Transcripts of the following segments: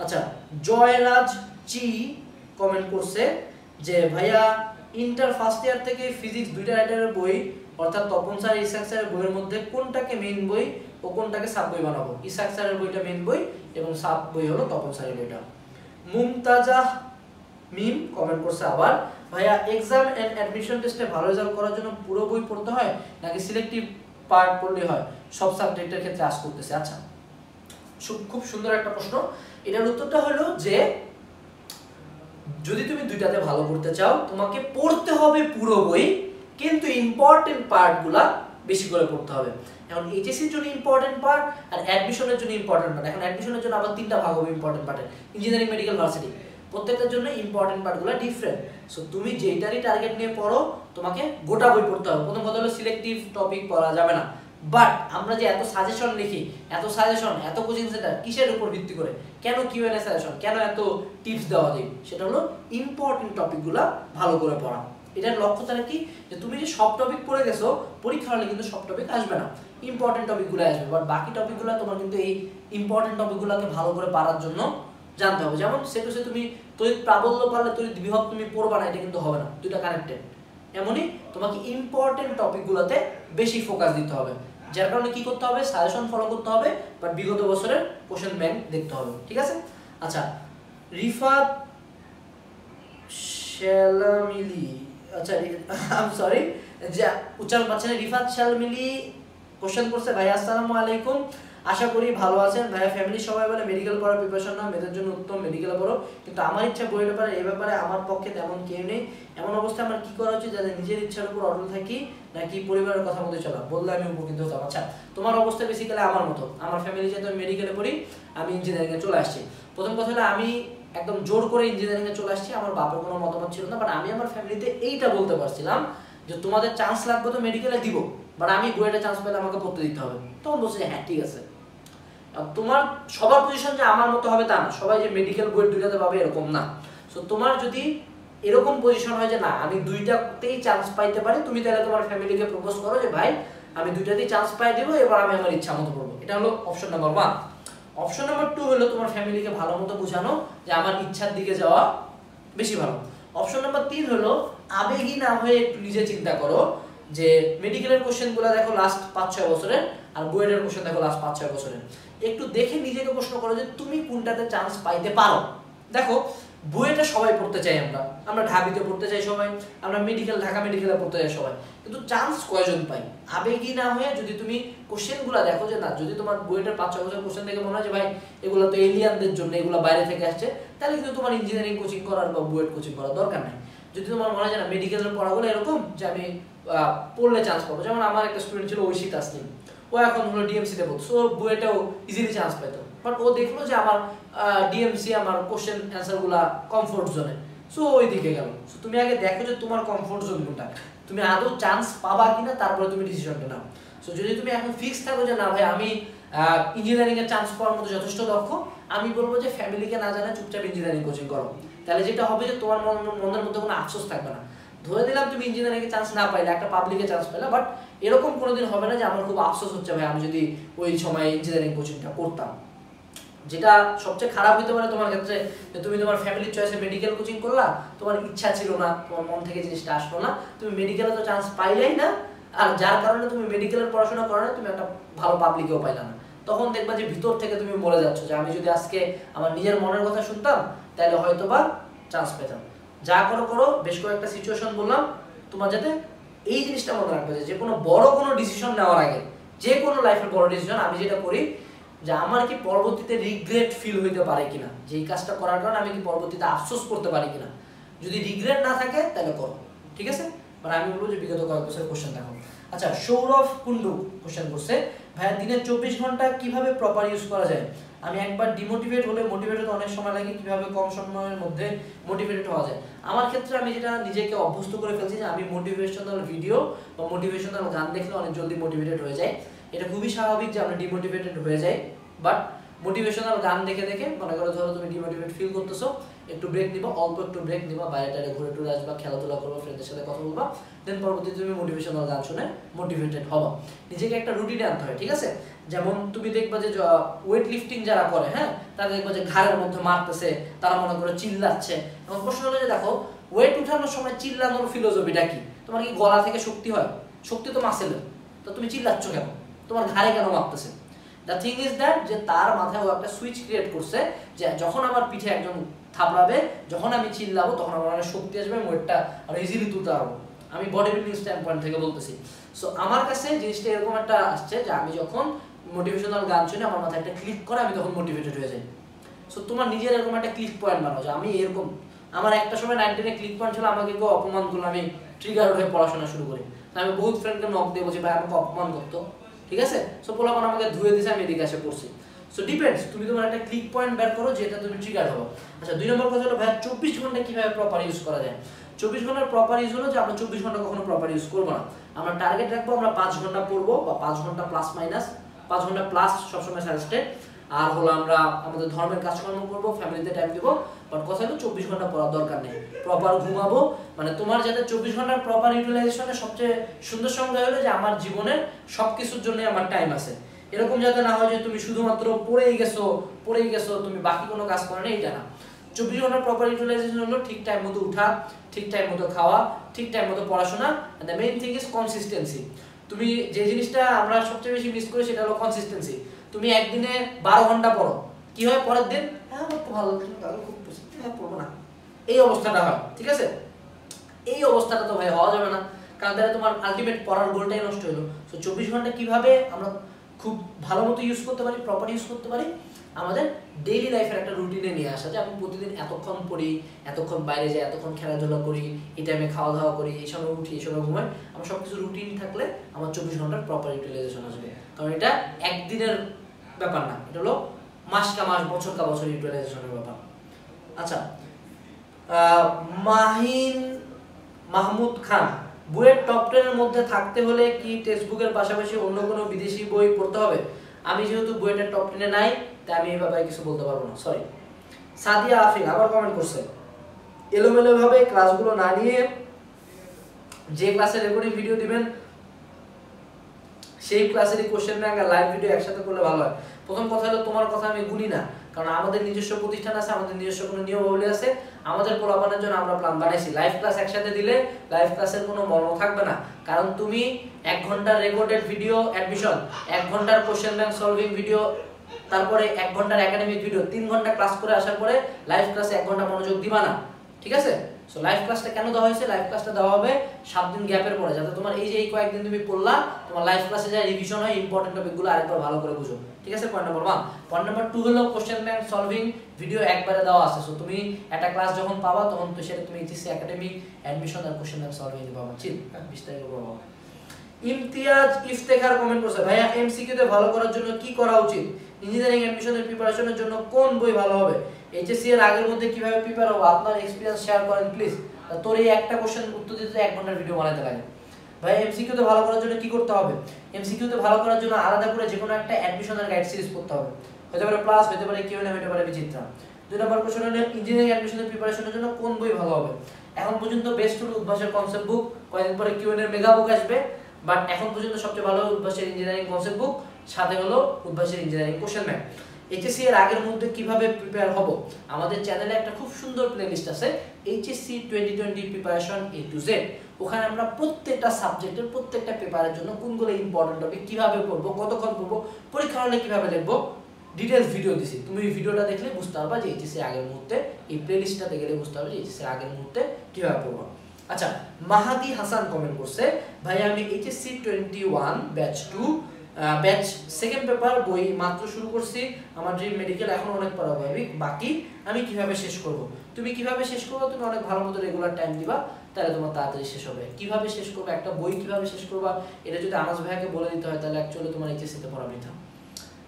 আচ্ছা, জয়রাজ চি কমেন্ট করছে যে ভাইয়া ইন্টার ফার্স্ট ইয়ার থেকে ফিজিক্স দুইটা রাইটারের বই অর্থাৎ তপন স্যার ইসাক স্যারের বইয়ের মধ্যে কোনটাকে মেইন বই ও কোনটাকে সাব বই বানাবো। ইসাক স্যারের বইটা মেইন বই এবং সাব বই হলো তপন স্যারের বইটা। মুমতাজা মিম কমেন্ট করছে আবার ভাইয়া এক্সাম এন্ড অ্যাডমিশন টেস্টে ভালো রেজাল্ট করার জন্য পুরো বই পড়তে হয় নাকি সিলেক্টিভ পার্ট পড়লে হয়, সব সাবজেক্টের ক্ষেত্রে আস করতেছে। আচ্ছা, খুব সুন্দর একটা প্রশ্ন। এটার উত্তরটা হলো যে যদি তুমি দুইটাতে ভালো করতে চাও তোমাকে পড়তে হবে পুরো বই, কিন্তু ইম্পর্টেন্ট পার্টগুলা বেশি করে পড়তে হবে। এখন এইচএসসির জন্য ইম্পর্টেন্ট পার্ট আর অ্যাডমিশনের জন্য ইম্পর্টেন্ট পার্ট। এখন অ্যাডমিশনের জন্য আবার তিনটা ভাগ হবে ইম্পর্টেন্ট পার্টের, ইঞ্জিনিয়ারিং, মেডিকেল, ভার্সিটি, প্রত্যেকটার জন্য ইম্পর্টেন্ট পার্টগুলো ডিফারেন্ট। সো তুমি যেইটারই টার্গেট নিয়ে পড়ো তোমাকে গোটা বই পড়তে হবে। প্রথম কথা হলো সিলেক্টিভ টপিক পড়া যাবে না। বাট আমরা যে এত সাজেশন লিখি, এত সাজেশন, এত কোচিং সেন্টার, কিসের উপর ভিত্তি করে, কেন কিউএনএ সাজেশন, কেন এত টিপস দেওয়া যায়, সেটা হলো ইম্পর্টেন্ট টপিকগুলো ভালো করে পড়া। এটার লক্ষ্যটা কি যে তুমি যে সব টপিক পড়ে গেছো পরীক্ষা হলে কিন্তু সব টপিক আসবে না, ইম্পর্টেন্ট টপিকগুলো আসবে। বাট বাকি টপিকগুলো তোমার কিন্তু এই ইম্পর্টেন্ট টপিকগুলোকে ভালো করে পারার জন্য জানতে হবে। যেমন সেটু সে তুমি তড়িৎ প্রাবল্য পারলে তড়িৎ বিভব তুমি পড়বা না, এটা কিন্তু হবে না, দুইটা কানেক্টেড। এমনই তোমাকে ইম্পর্টেন্ট টপিকগুলোতে বেশি ফোকাস দিতে হবে, যার কারণে কি করতে হবে, সাজেশন ফলো করতে হবে, বাট বিগত বছরের কোশ্চেন ব্যাংক দেখতে হবে। ঠিক আছে? আচ্ছা, রিফাত শালামিলি, আচ্ছা আই এম সরি যে উচ্চারণ পাচ্ছেন, রিফাত শালামিলি কোশ্চেন করছে ভাই আসসালামু আলাইকুম, আশা করি ভালো আছেন ভাইয়া। ফ্যামিলি সবাই বলে মেডিকেল পড়ার প্রিপারেশন নাও, মেয়েদের জন্য উত্তম, মেডিকেলে পড়ো, কিন্তু আমার ইচ্ছা বইয়ের ব্যাপারে, এই ব্যাপারে আমার পক্ষে তেমন কেউ নেই। এমন অবস্থায় আমার কি করা উচিত যাতে নিজের ইচ্ছার উপর অটল থাকি নাকি পরিবারের কথা মতো চলা, বললে আমি উপকৃত হতাম। আচ্ছা, তোমার অবস্থা বেসিক্যালি আমার মতো, আমার ফ্যামিলি যেহেতু আমি মেডিকেলে পড়ি, আমি ইঞ্জিনিয়ারিংয়ে চলে আসছি। প্রথম কথা হলো আমি একদম জোর করে ইঞ্জিনিয়ারিংয়ে চলে আসছি, আমার বাবার কোনো মতামত ছিল না। বাট আমি আমার ফ্যামিলিতে এইটা বলতে পারছিলাম যে তোমাদের চান্স লাগবে তো মেডিকেলে দিব, বাট আমি বুয়েটে চান্স পেলে আমাকে পড়তে দিতে হবে। তখন বলছে যে হ্যাঁ ঠিক আছে। তোমার সবার পজিশন যে আমার মতো হবে তা না, সবাই যে মেডিকেল বুয়েট দুইটাতে পাবে এরকম না। সো তোমার যদি এরকম পজিশন হয় যে না আমি দুইটাতেই চান্স পাইতে পারি, তুমি তাহলে তোমার ফ্যামিলিকে প্রপোজ করো যে ভাই আমি দুইটাতেই চান্স পাই দেবো, এবার আমি আমার ইচ্ছা মতো পড়বো। এটা হলো অপশন নাম্বার 1। অপশন নাম্বার 2 হলো তোমার ফ্যামিলিকে ভালো মতো বোঝানো যে আমার ইচ্ছার দিকে যাওয়া বেশি ভালো। অপশন নাম্বার 3 হলো আবেগী না হয়ে একটু নিজে চিন্তা করো যে মেডিকেলের কোশ্চেনগুলো দেখো লাস্ট 5-6 বছরের, আর বুয়েটের কোশ্চেন দেখো লাস্ট 5-6 বছরের। একটু দেখে নিজেকে প্রশ্ন করো যে তুমি কোনটাতে চান্স পাইতে পারো। দেখো বুয়েটে সবাই পড়তে চাই, আমরা ঢাবিতে পড়তে চাই সবাই, আমরা ঢাকা মেডিকেলে পড়তে চাই সবাই, কিন্তু চান্স কয়জন পাই? আবেগী না হয়ে যদি তুমি কোশ্চেনগুলো দেখো যে না, যদি তোমার বুয়েটের 5-6 বছর কোশ্চেন দেখে মনে হয় যে ভাই এগুলো তো এলিয়ানদের জন্য, এগুলো বাইরে থেকে আসছে, তাহলে কিন্তু তোমার ইঞ্জিনিয়ারিং কোচিং করার বা বুয়েট কোচিং করার দরকার নাই। যদি তোমার মনে হয় যে না মেডিকেলের পড়াগুলো এরকম যে আমি পড়লে চান্স পাবো, যেমন আমার একটা স্টুডেন্ট ছিল ঐশী তাসনিম, ও এখন হলো ডিএমসিতে পড়তো, ও বুয়েটেও ইজিলি চান্স পেতো। বাট ও দেখলো যে আমার ডিএমসি আমার কোশ্চেন অ্যান্সারগুলো কমফোর্ট জোনে, সো ওই দিকে গেল। সো তুমি আগে দেখো যে তোমার কমফোর্ট জোন কোনটা, তুমি আদৌ চান্স পাবা কিনা, তারপরে তুমি ডিসিশনটা নাও। সো যদি তুমি এখন ফিক্স থাকো যে না ভাই আমি ইঞ্জিনিয়ারিং এর চান্স পাওয়ার মতো যথেষ্ট দক্ষ, আমি বলবো যে ফ্যামিলিকে না জানা চুপচাপ ইঞ্জিনিয়ারিং কোচিং করো। তাহলে যেটা হবে যে তোমার মনের মধ্যে কোনো আফসোস থাকবে না। ধরে দিলাম তুমি ইঞ্জিনিয়ারিং এ চান্স না পাইলে, একটা পাবলিকে চান্স পেলে, বাট এরকম কোনোদিন হবে না যে আমার খুব আফসোস হচ্ছে ভাই আমি যদি ওই সময় ইঞ্জিনিয়ারিং কোচিংটা করতাম। যেটা সবচেয়ে খারাপ হতে পারে তোমার ক্ষেত্রে যে তুমি তোমার ফ্যামিলির চয়েসে মেডিকেল কোচিং করলা, তোমার ইচ্ছা ছিল না, তোমার মন থেকে জিনিসটা আসলো না, তুমি মেডিকেলে তো চান্স পাইলেই না, আর যার কারণে তুমি মেডিকেলের পড়াশোনা করো না, তুমি একটা ভালো পাবলিকেও পাইলা না। তখন দেখবা যে ভিতর থেকে তুমি বলে যাচ্ছ যে আমি যদি আজকে আমার নিজের মনের কথা শুনতাম তাহলে হয়তো বা চান্স পেতাম। যা করো করো, বেশ কয়েকটা সিচুয়েশন বললাম, তোমার যাতে এই জিনিসটা মনে রাখবে যে কোনো বড় কোনো ডিসিশন নেওয়ার আগে, যে কোনো লাইফের বড় ডিসিশন, আমি যেটা করি যে আমার কি পরবর্তীতে রিগ্রেট ফিল হইতে পারে কিনা, যে এই কাজটা করার কারণে আমি কি পরবর্তীতে আফসোস করতে পারি কিনা। যদি রিগ্রেট না থাকে তাহলে করো, ঠিক আছে? মানে আমি বলবো যে বিগত কয়েক বছরের কোশ্চেন দেখো। আচ্ছা, সৌরভ কুন্ডু কোশ্চেন করছে ভাইয়া দিনে 24 ঘন্টা কিভাবে প্রপার ইউজ করা যায়? আমি একবার ডিমোটিভেট হলে, মোটিভেট হতে অনেক সময় লাগে, কিভাবে কম সময়ের মধ্যে মোটিভেটেড হওয়া যায়? আমার ক্ষেত্রে আমি যেটা নিজেকে অভ্যস্ত করে ফেলছি যে আমি মোটিভেশনাল ভিডিও বা মোটিভেশনাল গান দেখলে অনেক জলদি মোটিভেটেড হয়ে যায়। এটা খুবই স্বাভাবিক যে আমরা ডিমোটিভেটেড হয়ে যাই, বাট মোটিভেশনাল গান দেখে দেখে মনে করো ধরো তুমি ডিমোটিভেট ফিল করতেছো, একটু ব্রেক নিবা, অল্প একটু ব্রেক নিবা, বাইরে টাইরে ঘুরে টুরে আসবা, খেলাধুলা করবা, ফ্রেন্ডদের সাথে কথা বলবা, দেন পরবর্তীতে তুমি মোটিভেশনাল গান শুনে মোটিভেটেড হবা। নিজেকে একটা রুটিনে আনতে হয়, ঠিক আছে? যেমন তুমি দেখবা যে ওয়েট লিফটিং যারা করে, হ্যাঁ, তারা দেখবা যে ঘাড়ের মধ্যে মারতেছে, তারা মনে করে চিল্লাচ্ছে। এখন প্রশ্ন হলো যে দেখো ওয়েট উঠানোর সময় চিল্লানোর ফিলোসফিটা কি? তোমার কি গলা থেকে শক্তি হয়? শক্তি তো মাসেলের, তো তুমি চিল্লাচ্ছ কেন? তোমার ঘাড়ে কেন মারতেছে? দ্য থিং ইজ দ্যাট যে তার মাথায় ও একটা সুইচ ক্রিয়েট করছে যে যখন আমার পিঠে একজন থাপড়াবে, যখন আমি চিল্লাবো, তখন আমার অনেক শক্তি আসবে, ওয়েটটা আর ইজিলি তুলতে পারবো। আমি বডি বিল্ডিং স্ট্যান্ড পয়েন্ট থেকে বলতেছি। সো আমার কাছে জিনিসটা এরকম একটা আসছে যে আমি যখন মোটিভেশনাল গান শুনে আমার মাথায় একটা ক্লিক করে, আমি তখন মোটিভেটেড হয়ে যাই। সো তোমার নিজের এরকম একটা ক্লিক পয়েন্ট বানাও যে আমি এরকম, আমার একটা সময় 19 ক্লিক পয়েন্ট ছিল, আমাকে কেউ অপমান করলো, আমি ট্রিগার হয়ে পড়াশোনা শুরু করি। আমি বহুত ফ্রেন্ডকে নক দিয়ে বলছি ভাই আমাকে অপমান করতো, ঠিক আছে? সো পোলাপান আমাকে ধুয়ে দিয়েছে, আমি এদিকে এসে পড়ছি। সো ডিপেন্ডস, তুমি তোমার একটা ক্লিক পয়েন্ট বের করো যেটা তুমি ট্রিগার হবো। আচ্ছা 2 নম্বর কথা হলো ভাই 24 ঘন্টা কিভাবে প্রপার ইউজ করা যায়। 24 ঘন্টার প্রপার ইউজ হলো যে আমরা 24 ঘন্টা কখনো প্রপার ইউজ করবো না। আমরা টার্গেট রাখবো আমরা 5 ঘন্টা পড়বো, বা 5 ঘন্টা প্লাস মাইনাস, 5 ঘন্টা প্লাস সবসময় সাজেস্টেড। আর হলো আমরা আমাদের ধর্মের কাজকর্ম করবো, ফ্যামিলিতে টাইম দিব। বাট কথা হলো 24 ঘন্টা পড়ার দরকার নেই, প্রপার ঘুমাবো। মানে তোমার যাতে 24 ঘন্টার প্রপার ইউটিলাইজেশনের সবচেয়ে সুন্দর সংজ্ঞা হলো যে আমার জীবনের সবকিছুর জন্য আমার টাইম আছে। এরকম যাতে না হয় যে তুমি শুধুমাত্র পড়েই গেছো, তুমি বাকি কোনো কাজ করো না, এটা না। 24 ঘন্টার প্রপার ইউটিলাইজেশন হলো ঠিক টাইম মতো উঠা, ঠিক টাইম মতো খাওয়া, ঠিক টাইম মতো পড়াশোনা। And the main thing is consistency. তুমি যে জিনিসটা আমরা সবচেয়ে বেশি মিস করি সেটা হলো কনসিস্টেন্সি। তুমি একদিনে 12 ঘন্টা পড়ো, কি হয় পরের দিন আমার তো ভালো লাগছে, তাহলে খুব পড়বো না, এই অবস্থাটা হয়, ঠিক আছে? এই অবস্থাটা তো ভাই হওয়া যাবে না, কারণ তাহলে তোমার আলটিমেট পড়ার গোলটাই নষ্ট হলো। সো 24 ঘন্টা কিভাবে আমরা খুব ভালো মতো ইউজ করতে পারি, প্রপার ইউজ করতে পারি, আমাদের ডেইলি লাইফের একটা রুটিনে নিয়ে আসা, যে আমি প্রতিদিন এতক্ষণ পড়ি, এতক্ষণ বাইরে যাই, এতক্ষণ খেলাধুলা করি, এই টাইমে খাওয়া দাওয়া করি, এই সময় উঠি, এই সময় ঘুমাই। আমার সবকিছু রুটিন থাকলে আমার 24 ঘন্টার প্রপার ইউটিলাইজেশন আসবে। কারণ এটা একদিনের ব্যাপার না, এটা হলো মাস কা মাস, বছর কা বছর ইউটিলাইজেশনের ব্যাপার। আচ্ছা মাহমুদ খান, বইয়ের টপ 10 এর মধ্যে থাকতে হলে কি টেক্সট বুকের পাশাপাশি অন্য কোনো বিদেশি বই পড়তে হবে? আমি যেহেতু বইয়ের টপ 10 এ নাই, তাই আমি এই ব্যাপারে কিছু বলতে পারবো না, সরি। সাদিয়া আফিক আবার কমেন্ট করছে, এলোমেলো ভাবে ক্লাসগুলো না নিয়ে যে ক্লাসে রেকর্ডিং ভিডিও দিবেন সেই ক্লাসেরই কোশ্চেন ব্যাংক আর লাইভ ভিডিও একসাথে করলে ভালো হয়। প্রথম কথা হলো তোমার কথা আমি গুনি না, কারণ আমাদের নিজস্ব প্রতিষ্ঠান আছে, আমাদের নিজস্ব কোনো নিয়মাবলী আছে, আমাদের পোলাপানের জন্য আমরা প্ল্যান বানাইছি। লাইভ ক্লাস একসাথে দিলে লাইভ ক্লাসের কোনো মর্ম থাকবে না, কারণ তুমি 1 ঘন্টার রেকর্ডেড ভিডিও অ্যাডমিশন, 1 ঘন্টার কোশ্চেন ব্যাংক সলভিং ভিডিও, তারপরে 1 ঘন্টার একাডেমিক ভিডিও, 3 ঘন্টা ক্লাস করে আসার পরে লাইভ ক্লাসে 1 ঘন্টা মনোযোগ দিবা না, ঠিক আছে? সো লাইভ ক্লাসটা কেন দেওয়া হয়েছে? লাইভ ক্লাসটা দেওয়া হবে 7 দিন গ্যাপের পরে, যাতে তোমার এই যে এই কয়েকদিন তুমি পড়লা, তোমার লাইভ ক্লাসে যা রিভিশন হয়, ইম্পর্টেন্ট টপিকগুলো আরেকবার ভালো করে বুঝো, ঠিক আছে? Point number 1। পয়েন্ট নাম্বার 2 হলো কোশ্চেন ব্যাংক সলভিং ভিডিও একবারে দেওয়া আছে। সো তুমি একটা ক্লাস যখন পাবা তখন তো সেটা তুমি এইচএসসি একাডেমিক অ্যাডমিশন আর কোশ্চেন ব্যাংক সলভিং পাবা, ঠিক? 20 তারিখে পাবা। ইমতিয়াজ ইফতেখার কমেন্ট করছে, ভাইয়া এমসিকিউ তে ভালো করার জন্য কি করা উচিত? ইঞ্জিনিয়ারিং অ্যাডমিশনের প্রিপারেশনের জন্য কোন বই ভালো হবে? এইচএসসি এর আগের মধ্যে কিভাবে প্রিপেয়ার হবো আপনার এক্সপেরিয়েন্স শেয়ার করেন প্লিজ। তোর এই একটা কোশ্চেন উত্তর দিতে 1 ঘন্টার ভিডিও বানাতে লাগে। ভাই এমসিকিউ তে ভালো করার জন্য কি করতে হবে? এমসিকিউ তে ভালো করার জন্য আলাদা করে যে কোনো একটা অ্যাডমিশনের গাইড সিরিজ পড়তে হবে, হতে পারে প্লাস, হতে পারে কিউএনএ, হতে পারে বিচিত্রা। 2 নম্বর কোশ্চেন হলো ইঞ্জিনিয়ারিং অ্যাডমিশনের প্রিপারেশনের জন্য কোন বই ভালো হবে? এখন পর্যন্ত বেস্ট হলো উদ্ভাসের কনসেপ্ট বুক, কয়েকদিন পরে কিউএনএ এর মেগা বুক আসবে, বাট এখন পর্যন্ত সবচেয়ে ভালো উদ্ভাসের ইঞ্জিনিয়ারিং কনসেপ্ট বুক, সাথে হলো উদ্ভাসের ইঞ্জিনিয়ারিং কোশ্চেন ব্যাংক। এইচএসসি এর আগের মধ্যে কিভাবে প্রিপেয়ার হব, আমাদের চ্যানেলে একটা খুব সুন্দর প্লেলিস্ট আছে, HSC 2020 preparation A to Z। ওখানে আমরা প্রত্যেকটা সাবজেক্টের প্রত্যেকটা পেপারের জন্য কোনগুলো ইম্পর্টেন্ট হবে, কিভাবে পড়বো, কতক্ষণ পড়বো, পরীক্ষা হলে কিভাবে লিখবো, ডিটেইলস ভিডিও দিছি। তুমি এই ভিডিওটা দেখলে বুঝতে পারবা যে এইচএসসি আগের মুহূর্তে, এই প্লেলিস্টটাতে গেলে বুঝতে পারবে যে এইচএসসি আগের মুহূর্তে কিভাবে পড়বো। আচ্ছা মাহাদি হাসান কমেন্ট করছে, ভাই আমি HSC 21 batch 2 batch second paper বই মাত্র শুরু করছি, আমার ড্রিম মেডিকেল এখন অনেক পড়া বাকি, আমি কিভাবে শেষ করব? তুমি কিভাবে শেষ করবে? তুমি অনেক ভালো মতো রেগুলার টাইম দিবা, তাহলে তোমার তাড়াতাড়ি শেষ হবে। কিভাবে শেষ করবে, একটা বই কিভাবে শেষ করবা, এটা যদি আনাস ভাইয়াকে বলে দিতে হয় তাহলে অ্যাকচুয়ালি তোমার এইচএসসি তে পড়া বৃথা।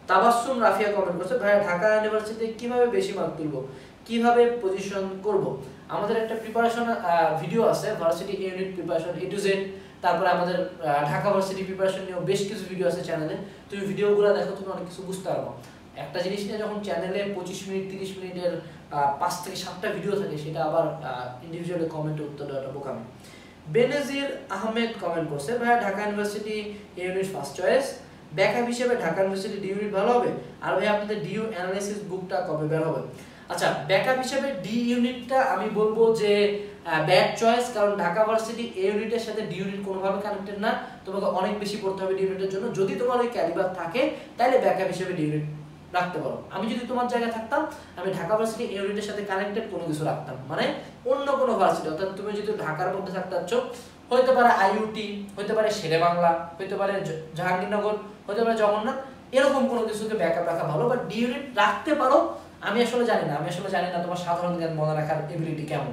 তাবাসসুম রাফিয়া কমেন্ট করছে, ভাই ঢাকা ইউনিভার্সিটিতে কিভাবে বেশি মার্ক তুলবো, কিভাবে পজিশন করব? আমাদের একটা প্রিপারেশন ভিডিও আছে, varsity unit preparation A to Z, তারপরে আমাদের ঢাকা ভার্সিটি প্রিপারেশন নিয়ে বেশ কিছু ভিডিও আছে চ্যানেলে, তুমি ভিডিওগুলো দেখো, তুমি অনেক কিছু বুঝতে পারবে। একটা জিনিস নিয়ে যখন চ্যানেলে 25 মিনিট 30 মিনিটের 5 থেকে 7টা ভিডিও থাকে, সেটা আবার ইন্ডিভিজুয়ালি কমেন্টে উত্তর দেওয়াটা বোকামি। বেনজির আহমেদ কমেন্ট করছে, ভাইয়া ঢাকা ইউনিভার্সিটি এ ইউনিট ফার্স্ট চয়েস, ব্যাকআপ হিসেবে ঢাকা ইউনিভার্সিটি ডি ইউনিট ভালো হবে, আর ভাই আপনাদের ডিইউ অ্যানালাইসিস বুকটা কবে বের হবে? আচ্ছা, ব্যাকআপ হিসেবে ডি ইউনিটটা আমি বলবো যে ব্যাড চয়েস, কারণ ঢাকা ভার্সিটি এ ইউনিটের সাথে ডি ইউনিট কোনোভাবে কানেক্টেড না, তোমাকে অনেক বেশি পড়তে হবে ডি ইউনিটের জন্য। যদি তোমার ওই ক্যালিবার থাকে তাহলে ব্যাকআপ হিসেবে ডি ইউনিট রাখতে পারো। আমি যদি তোমার জায়গায় থাকতাম, আমি ঢাকা ভার্সিটি এ ইউনিটের সাথে কানেক্টেড কোনো কিছু রাখতাম, মানে অন্য কোনো ভার্সিটি, অর্থাৎ তুমি যদি ঢাকার মধ্যে থাকতে চাচ্ছ, হইতে পারে আইইউটি, হইতে পারে শেরে বাংলা, হইতে পারে জাহাঙ্গীরনগর, হইতে পারে জগন্নাথ, এরকম কোনো কিছুকে ব্যাকআপ রাখা ভালো, বা ডি ইউনিট রাখতে পারো। আমি আসলে জানি না তোমার সাধারণ জ্ঞান মনে রাখার এবিলিটি কেমন।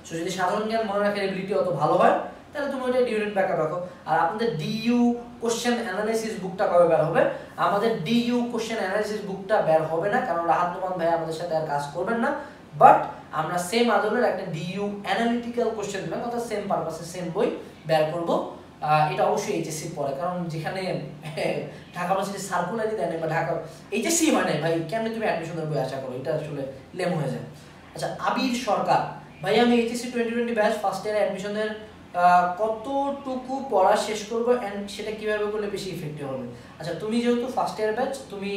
সো যদি সাধারণ জ্ঞান মনে রাখার এবিলিটি অত ভালো হয়, তাহলে তুমি ওইটা ডি ইউনিট ব্যাকআপ রাখো। আর আপনাদের ডিইউ কোশ্চেন অ্যানালাইসিস বুকটা কবে বের হবে? আমাদের ডিইউ কোশ্চেন অ্যানালাইসিস বুকটা বের হবে না, কারণ রাহাত নোমান ভাই আমাদের সাথে আর কাজ করবেন না। বাট আমরা সেম আদলের একটা ডিইউ অ্যানালিটিক্যাল কোশ্চেন ব্যাংক, অর্থাৎ সেম পারপাসে সেম বই বের করব। এটা অবশ্যই এইচএসসি পড়ে, কারণ যেখানে ঢাকা ভার্সিটি সার্কুলারই দেয় না, বা ঢাকা এইচএসসি হয় না ভাই, কেমন তুমি অ্যাডমিশনের বই আশা করো? এটা আসলে লেম হয়ে যায়। আচ্ছা, আবির সরকার, ভাই আমি এইচএসসি 2020 ব্যাচ ফার্স্ট ইয়ার অ্যাডমিশনের কতটুকু পড়া শেষ করবো অ্যান্ড সেটা কিভাবে করলে বেশি ইফেক্টিভ হবে? আচ্ছা, তুমি যেহেতু ফার্স্ট ইয়ার ব্যাচ, তুমি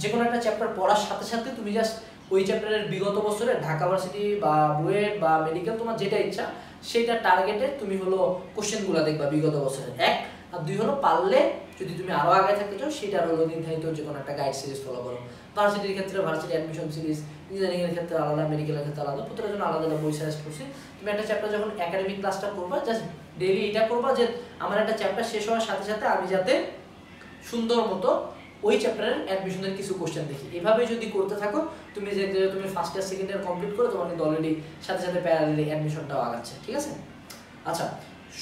যে কোনো একটা চ্যাপ্টার পড়ার সাথে সাথে তুমি জাস্ট ওই চ্যাপ্টারের বিগত বছরে ঢাকা ভার্সিটি বা বুয়েট বা মেডিকেল, তোমার যেটা ইচ্ছা সেটা টার্গেটে তুমি হলো কোশ্চেনগুলো দেখবা বিগত বছরের, 1 আর 2 হলো পারলে যদি তুমি আরো আগে থাকতে চাও সেটার হলো নির্ধারিত যে কোনো একটা গাইড সিরিজ ফলো করো। ভার্সিটির ক্ষেত্রে ভার্সিটি অ্যাডমিশন সিরিজ, ইঞ্জিনিয়ারিং এর ক্ষেত্রে আলাদা, মেডিকেলের ক্ষেত্রে আলাদা, প্রত্যেকের জন্য আলাদা আলাদা বই সাজেস্ট করছি। তুমি একটা চ্যাপ্টার যখন একাডেমিক ক্লাসটা করবা, জাস্ট ডেইলি এটা করবা যে আমার একটা চ্যাপ্টার শেষ হওয়ার সাথে সাথে আমি যাতে সুন্দর মতো ওই চ্যাপ্টারের অ্যাডমিশনের কিছু কোশ্চেন দেখি। এভাবে যদি করতে থাকো, তুমি যে তুমি first year second year complete করো, তোমার কিন্তু অলরেডি সাথে সাথে প্যারালালি অ্যাডমিশনটাও আগাচ্ছে, ঠিক আছে? আচ্ছা,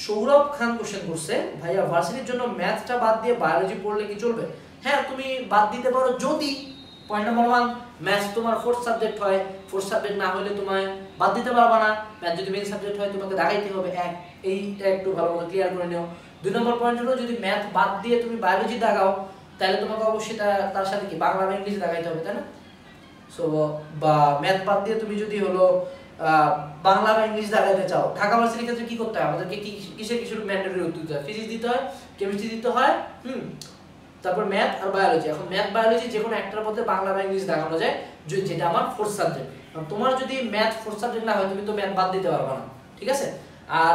সৌরভ খান কোশ্চেন করছে, ভাইয়া ভার্সিটির জন্য ম্যাথটা বাদ দিয়ে বায়োলজি পড়লে কি চলবে? হ্যাঁ, তুমি বাদ দিতে পারো যদি পয়েন্ট নাম্বার 1 ম্যাথস তোমার ফোর্থ সাবজেক্ট হয়। ফোর্থ সাবজেক্ট না হলে তোমায় বাদ দিতে পারবা না। ম্যাথ যদি মেইন সাবজেক্ট হয় তোমাকে দাগাইতে হবে, এইটা একটু ভালো মতো ক্লিয়ার করে নিও। 2 নম্বর পয়েন্ট হলো, যদি ম্যাথ বাদ দিয়ে তুমি বায়োলজি দাগাও, তাহলে তোমাকে অবশ্যই তার সাথে কি বাংলা বা ইংলিশ দাগাইতে হবে, তাই না? সো বা ম্যাথ বাদ দিয়ে তুমি যদি হলো বাংলা বা ইংলিশ দাগাইতে চাও, ঢাকা ভার্সিটির ক্ষেত্রে কি করতে হয়? আমাদেরকে কিসের ম্যান্ডেটরি উত্তর দিতে হয়? ফিজিক্স দিতে হয়, কেমিস্ট্রি দিতে হয়, তারপর ম্যাথ আর বায়োলজি। এখন ম্যাথ বায়োলজি যে কোনো একটার মধ্যে বাংলা বা ইংলিশ দাগানো যায়, যেটা আমার ফোর্থ সাবজেক্ট। তোমার যদি ম্যাথ ফোর্থ সাবজেক্ট না হয়, তুমি তো ম্যাথ বাদ দিতে পারবে না, ঠিক আছে? আর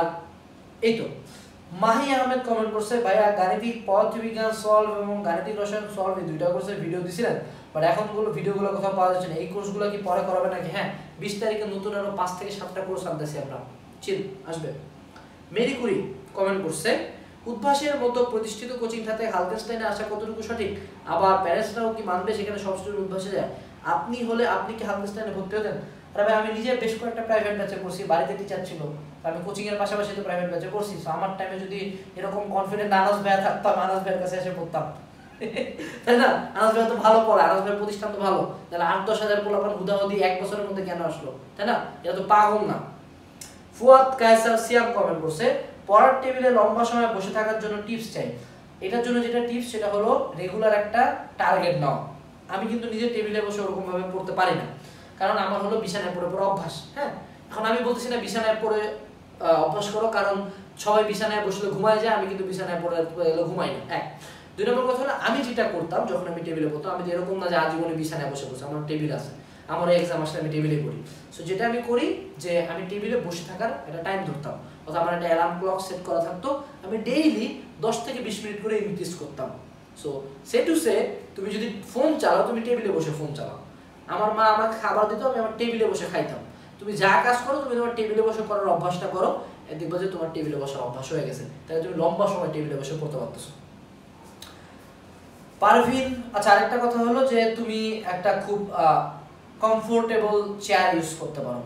এই তো মাহি আহমেদ কমেন্ট করছে, ভাইয়া গাণিতিক পদার্থবিজ্ঞান সলভ এবং গাণিতিক রসায়ন সলভ এই দুইটা কোর্সের ভিডিও দিছিলেন, বাট এখন ভিডিওগুলো কোথাও পাওয়া যাচ্ছে না। এই কোর্সগুলো কি পরে করাবে নাকি? হ্যাঁ, 20 তারিখে নতুন আরো 5 থেকে 7টা কোর্স আনতেছি আমরা, চিল আসবে। মেরি কুরি কমেন্ট করছে, উদ্ভাসের মতো প্রতিষ্ঠিত কোচিং খাতে হালকেনস্টাইনে আসা কতটুকু সঠিক? আবার প্যারেন্টসরাও কি মানবে সেখানে সব স্টুডেন্ট উদ্ভাসে যায়? আপনি হলে আপনি কি হালকেনস্টাইনে ভর্তি হতেন? আরে ভাই, আমি নিজে বেশ কয়েকটা প্রাইভেট ব্যাচে পড়ছি, বাড়িতে টিচার ছিল, আমি কোচিং এর পাশাপাশি তো প্রাইভেট ব্যাচে পড়ছি। সো আমার টাইমে যদি এরকম কনফিডেন্ট আনাস ভাই থাকতাম, আনাস ভাইয়ের কাছে এসে পড়তাম, তাই না? আনাস ভাই তো ভালো পড়া, আনাস ভাইয়ের প্রতিষ্ঠান তো ভালো, তাহলে 8-10 হাজার পোলাপান হুদাহুদি 1 বছরের মধ্যে কেন আসলো, তাই না? এটা তো পাগল না। ফুয়াদ কায়সার সিয়াম কমেন্ট করছে, পড়ার টেবিলে লম্বা সময় বসে থাকার জন্য টিপস চাই। এটার জন্য যেটা টিপস সেটা হলো রেগুলার একটা টার্গেট নাও। আমি কিন্তু নিজে টেবিলে বসে ওরকম ভাবে পড়তে পারি না, কারণ আমার হলো বিছানায় পড়ে পড়ে অভ্যাস। হ্যাঁ, এখন আমি বলতেছি না বিছানায় পড়ে অভ্যাস করো, কারণ সবাই বিছানায় বসলে ঘুমায় যায়, আমি কিন্তু বিছানায় পড়ে ঘুমাই না। 1 2 নম্বর কথা হলো, আমি যেটা করতাম যখন আমি টেবিলে পড়তাম, আমি এরকম না যে আজীবনে বিছানায় বসে বসে, আমার টেবিল আছে, আমার এক্সাম আসলে আমি টেবিলে পড়ি। সো যেটা আমি করি যে আমি টেবিলে বসে থাকার একটা টাইম ধরতাম, অর্থাৎ আমার একটা অ্যালার্ম ক্লক সেট করা থাকতো, আমি ডেইলি 10 থেকে 20 মিনিট করে ইনক্রিজ করতাম। সো সে টু সে, তুমি যদি ফোন চালাও, তুমি টেবিলে বসে ফোন চালাও। আমার মা আমাকে খাবার দিত, আমি আমার টেবিলে বসে খাইতাম। তুমি যা কাজ করো, তুমি তোমার টেবিলে বসে করার অভ্যাসটা করো, দেখবো যে তোমার টেবিলে বসার অভ্যাস হয়ে গেছে, তাহলে তুমি লম্বা সময় টেবিলে বসে পড়তে পারতেছো। পারভিন, আচ্ছা আরেকটা কথা হলো যে তুমি একটা খুব কমফোর্টেবল চেয়ার ইউজ করতে পারো,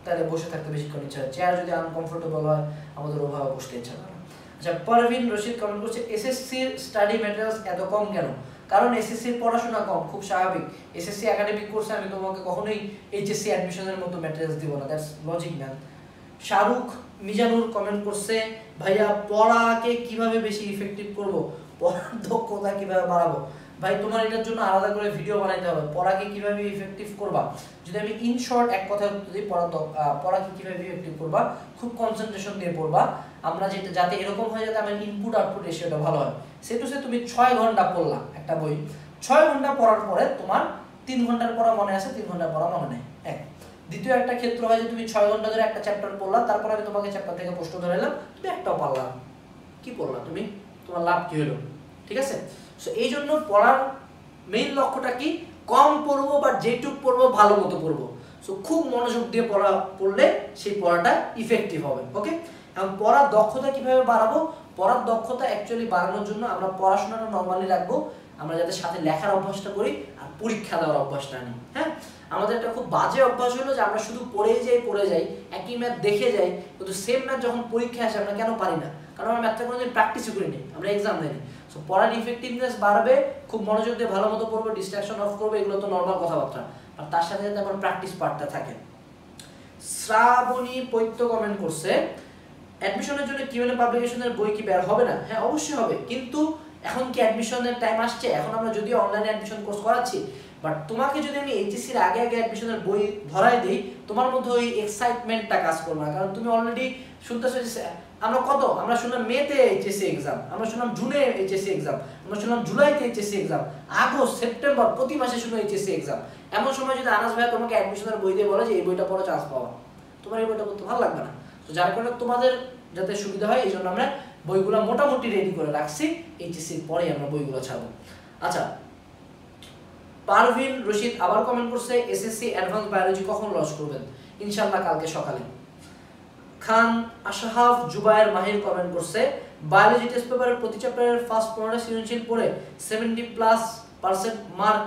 তাহলে বসে থাকতে বেশিক্ষণ ইচ্ছা হয়। চেয়ার যদি আনকমফোর্টেবল হয়, আমাদের ওভাবে বসতে ইচ্ছা করে না। আচ্ছা, পারভিন রশিদ কমেন্ট করছে, এসএসসির স্টাডি ম্যাটেরিয়ালস এত কম কেন? কারণ এসএসসির পড়াশোনা কম, খুব স্বাভাবিক। এসএসসি একাডেমিক কোর্সে আমি তোমাকে কখনোই এইচএসসি অ্যাডমিশনের মতো ম্যাটেরিয়ালস দিব না, that's logic man. Shahrukh Mizanur comment করছে, ভাইয়া পড়াকে কিভাবে বেশি ইফেক্টিভ করব, পড়ার দক্ষতা কিভাবে বাড়াবো? ভাই তোমার এটার জন্য আলাদা করে ভিডিও বানাইতে হবে, পড়াকে কিভাবে ইফেক্টিভ করবা। যদি আমি ইন শর্ট এক কথায় যদি পড়াকে কিভাবে ইফেক্টিভ করবা, খুব কনসেন্ট্রেশন দিয়ে পড়বা। আমরা যেটা যাতে এরকম হয় যাতে আমার ইনপুট আউটপুট রেশিওটা ভালো হয়। সেটু সে তুমি 6 ঘন্টা পড়লা একটা বই, 6 ঘন্টা পড়ার পরে তোমার 3 ঘন্টার পড়া মনে আছে, 3 ঘন্টার পড়া মনে নেই। এক দ্বিতীয় একটা ক্ষেত্র হয় যে তুমি 6 ঘন্টা ধরে একটা চ্যাপ্টার পড়লা, তারপর আমি তোমাকে চ্যাপ্টার থেকে প্রশ্ন ধরে এলাম, তুমি একটাও পারলা, কি পড়লা তুমি, তোমার লাভ কি হলো? ঠিক আছে। সো এই জন্য পড়ার মেইন লক্ষ্যটা কি, কম পড়বো বা যেটুক পড়বো ভালো মতো পড়বো। সো খুব মনোযোগ দিয়ে পড়লে সেই পড়াটা ইফেক্টিভ হবে। ওকে, এখন পড়ার দক্ষতা কিভাবে বাড়াবো? পড়ার দক্ষতা অ্যাকচুয়ালি বাড়ানোর জন্য আমরা পড়াশোনাটা নরমালি রাখবো, আমরা যাতে সাথে লেখার অভ্যাসটা করি আর পরীক্ষা দেওয়ার অভ্যাসটা নিই। হ্যাঁ, আমাদের একটা খুব বাজে অভ্যাস হলো যে আমরা শুধু পড়ে যাই, একই ম্যাথ দেখে যাই, কিন্তু সেম ম্যাথ যখন পরীক্ষা আসে আমরা কেন পারি না? কারণ আমরা ম্যাথটা কোনোদিন প্র্যাকটিসই করিনি, আমরা এক্সাম দিইনি। সো পড়ার ইফেক্টিভনেস বাড়বে, খুব মনোযোগ দিয়ে ভালো মতো পড়বো, ডিস্ট্রাকশন অফ করবো, এগুলো তো নর্মাল কথাবার্তা, আর তার সাথে সাথে আমার প্র্যাকটিস পার্টটা থাকে। শ্রাবণী পৈত্য কমেন্ট করছে, অ্যাডমিশনের জন্য কিউএনএ পাবলিকেশনের বই কি বের হবে না? হ্যাঁ অবশ্যই হবে, কিন্তু এখন কি অ্যাডমিশনের টাইম আসছে? এখন আমরা যদিও অনলাইনে অ্যাডমিশন কোর্স করাচ্ছি, বাট তোমাকে যদি আমি এইচএসসির আগে অ্যাডমিশনের বই ধরাই দিই, তোমার মধ্যে ওই এক্সাইটমেন্টটা কাজ করবে না, কারণ তুমি অলরেডি শুনতেছো যে আমরা শুনলাম মেতে এইচএসসি এক্সাম, আমরা শুনলাম জুনে এইচএসসি এক্সাম, আমরা শুনলাম জুলাইতে এইচএসসি এক্সাম, আগস্ট সেপ্টেম্বর প্রতি মাসে শুনো এইচএসসি এক্সাম। এমন সময় যদি আনাস ভাইয়া তোমাকে অ্যাডমিশনের বই দিয়ে বলে যে এই বইটা পড়ে চান্স পাওয়া, তোমার এই বইটা পড়তে ভালো লাগবে না। তো যার কারণে তোমাদের যাতে সুবিধা হয় এই জন্য আমরা বইগুলো মোটামুটি রেডি করে রাখছি, এইচএসসির পরে আমরা বইগুলো ছাড়বো। আচ্ছা, পারভিন রশিদ আবার কমেন্ট করছে, এসএসসি অ্যাডভান্স বায়োলজি কখন লঞ্চ করবেন? ইনশাআল্লাহ কালকে সকালে। খান আশহাফ জুবায়ের মাহির কমেন্ট করছে, বায়োলজি টেস্ট পেপারের প্রতি চ্যাপ্টারের ফার্স্ট 15টা সৃজনশীল পড়ে 70+% মার্ক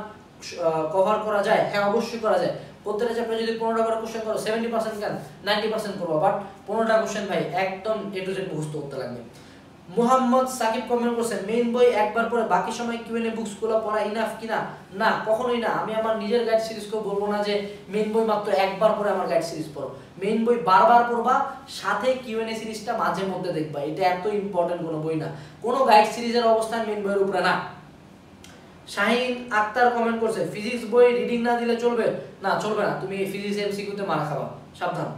কভার করা যায়? হ্যাঁ অবশ্যই করা যায়। প্রত্যেকটা চ্যাপ্টারে যদি 15টা করে কোশ্চেন করো, 70% কেন 90% করবো, বাট 15টা কোশ্চেন ভাই একদম এ টু জেড মুখস্থ করতে লাগবে। মোহাম্মদ সাকিব কমেন্ট করছে, মেইন বই একবার পরে বাকি সময় কিউএনএ বুকসগুলো পড়া ইনাফ কিনা? না, কখনোই না। আমি আমার নিজের গাইড সিরিজকে বলবো না যে মেইন বই মাত্র একবার পরে আমার গাইড সিরিজ পড়ো। মেইন বই বারবার পড়বা, সাথে কিউএনএ সিরিজটা মাঝে মধ্যে দেখবা, এটা এত ইম্পর্টেন্ট কোনো বই না, কোনো গাইড সিরিজের অবস্থান মেইন বইয়ের উপরে না। শাহিন আক্তার কমেন্ট করছে, ফিজিক্স বই রিডিং না দিলে চলবে? না, চলবে না, তুমি ফিজিক্স এমসিকিউতে মারা খাবা, সাবধান।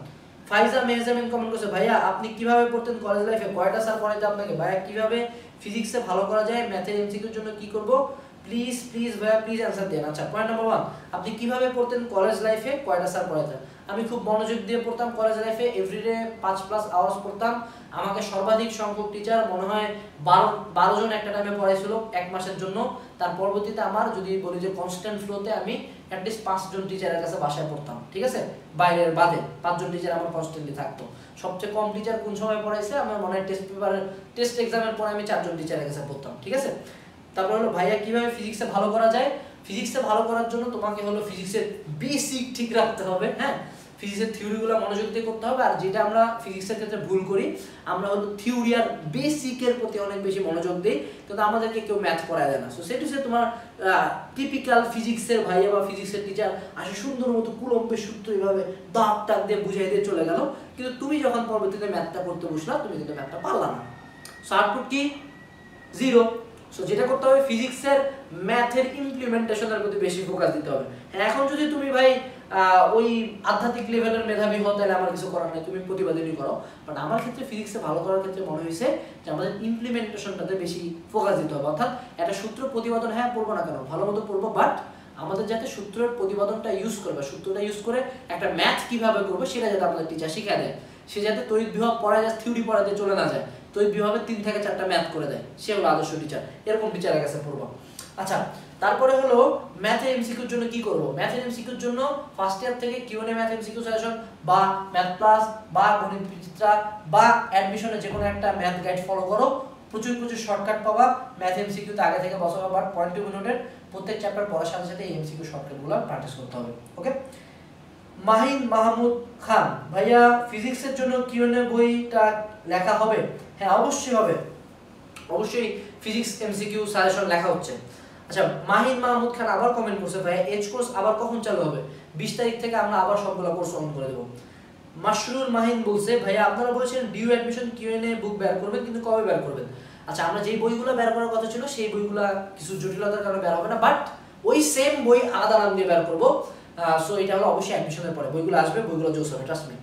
ফাইজা মেহজামিন কমেন্ট করছে, ভাইয়া আপনি কিভাবে পড়তেন কলেজ লাইফে, কয়টা স্যার পড়াইতে আপনাকে? ভাইয়া কিভাবে ফিজিক্সে ভালো করা যায়, ম্যাথের এমসিকিউর জন্য কি করব, প্লিজ ভাইয়া প্লিজ অ্যানসার দেন। আচ্ছা, পয়েন্ট নাম্বার 1, আপনি কিভাবে পড়তেন কলেজ লাইফে, কয়টা স্যার পড়াইতেন? আমি খুব মনোযোগ দিয়ে পড়তাম কলেজ লাইফে, এভরিডে 5+ আওয়ার্স পড়তাম। আমাকে সর্বাধিক সংখ্যক টিচার মনে হয় 12 জন একটা টাইমে পড়াইছিল 1 মাসের জন্য। তার পরবর্তীতে আমার যদি বলি যে কনস্ট্যান্ট ফ্লোতে আমি অ্যাটলিস্ট 5 জন টিচারের কাছে বাসায় পড়তাম, ঠিক আছে, বাইরের বাদে 5 জন টিচার আমার কনস্ট্যান্টলি থাকতো। সবচেয়ে কম টিচার কোন সময় পড়াইছে আমার মনে হয় টেস্ট এক্সামের পরে আমি 4 জন টিচারের কাছে পড়তাম, ঠিক আছে। তারপর হলো ভাইয়া কিভাবে ফিজিক্সে ভালো করা যায়? ফিজিক্সে ভালো করার জন্য তোমাকে হলো ফিজিক্সের বেসিক ঠিক রাখতে হবে। হ্যাঁ, ফিজিক্সের থিওরিগুলো মনোযোগ দিয়ে করতে হবে। আর যেটা আমরা ফিজিক্সের ক্ষেত্রে ভুল করি, আমরা হলো থিওরি আর বেসিকের প্রতি অনেক বেশি মনোযোগ দিই, কিন্তু আমাদেরকে কেউ ম্যাথ পড়ায় দেয় না। সো সেটা হচ্ছে তোমার টিপিক্যাল ফিজিক্সের ভাইয়া বা ফিজিক্সের টিচার আসে সুন্দর মতো কুলম্বের সূত্র এইভাবে দাগ টাক দিয়ে বুঝাই দিয়ে চলে গেল, কিন্তু তুমি যখন পরবর্তীতে ম্যাথটা করতে বসলা, তুমি কিন্তু ম্যাথটা পারলা না। সো আউটপুট কি? 0। সো যেটা করতে হবে, ফিজিক্সের ম্যাথের ইমপ্লিমেন্টেশনের প্রতি বেশি ফোকাস দিতে হবে। এখন যদি তুমি ভাই ওই আধ্যাত্মিক লেভেলের মেধাবী হও, তাহলে আমার কিছু করার নেই, তুমি প্রতিবাদিনী করো। বাট আমার ক্ষেত্রে ফিজিক্সে ভালো করার ক্ষেত্রে মনে হয়েছে যে আমাদের ইমপ্লিমেন্টেশনটাতে বেশি ফোকাস দিতে হবে। অর্থাৎ একটা সূত্র প্রতিপাদন হ্যাঁ পড়বো না কেন, ভালো মতো পড়বো, বাট আমাদের যাতে সূত্রের প্রতিপাদনটা ইউজ করবে, সূত্রটা ইউজ করে একটা ম্যাথ কিভাবে করবো সেটা যাতে আমাদের টিচার শিখা দেয়। সে যাতে তড়িৎ বিভব পড়ায় যা থিওরি পড়াতে চলে না যায়, তড়িৎ বিভবে 3 থেকে 4টা ম্যাথ করে দেয়, সে হলো আদর্শ টিচার। এরকম টিচারের কাছে পড়বো। আচ্ছা, তারপরে হলো ম্যাথের এমসিকিউর জন্য কি করব? ম্যাথের এমসিকিউর জন্য ফার্স্ট ইয়ার থেকে কিউএনএ ম্যাথ এমসিকিউ সাজেশন বা ম্যাথ প্লাস বা গণিত বিচিত্রা বা অ্যাডমিশনে যে কোনো একটা ম্যাথ গাইড ফলো করো, প্রচুর শর্টকাট পাবা। ম্যাথ এমসিকিউতে আগে থেকে বসাবা, বাট পয়েন্ট টু নোটের প্রত্যেক চ্যাপ্টার পড়ার সাথে সাথে এই এমসিকিউ শর্টকাটগুলো প্র্যাকটিস করতে হবে। ওকে। মাহিন মাহমুদ খান, ভাইয়া ফিজিক্সের জন্য কিউএনএ বইটা লেখা হবে? হ্যাঁ অবশ্যই হবে, অবশ্যই ফিজিক্স এমসিকিউ সাজেশন লেখা হচ্ছে। আচ্ছা, মাহিন মাহমুদ খান আবার কমেন্ট করছে, ভাইয়া এজ কোর্স আবার কখন চালু হবে? 20 তারিখ থেকে আমরা আবার সবগুলো কোর্স অন করে দেব। মাশরুর মাহিন বলছে, ভাইয়া আপনারা বলেছেন ডিউ অ্যাডমিশন কিউএনএ বুক বের করবেন, কিন্তু কবে বের করবেন? আচ্ছা আমরা যেই বইগুলো বের করার কথা ছিল সেই বইগুলো কিছু জটিলতার কারণে বের হবে না, বাট ওই সেম বই আলাদা নাম দিয়ে বের করবো। সো এটা হলো অবশ্যই অ্যাডমিশনের পরে বইগুলো আসবে, বইগুলো জোস হবে, ট্রাস্ট মি।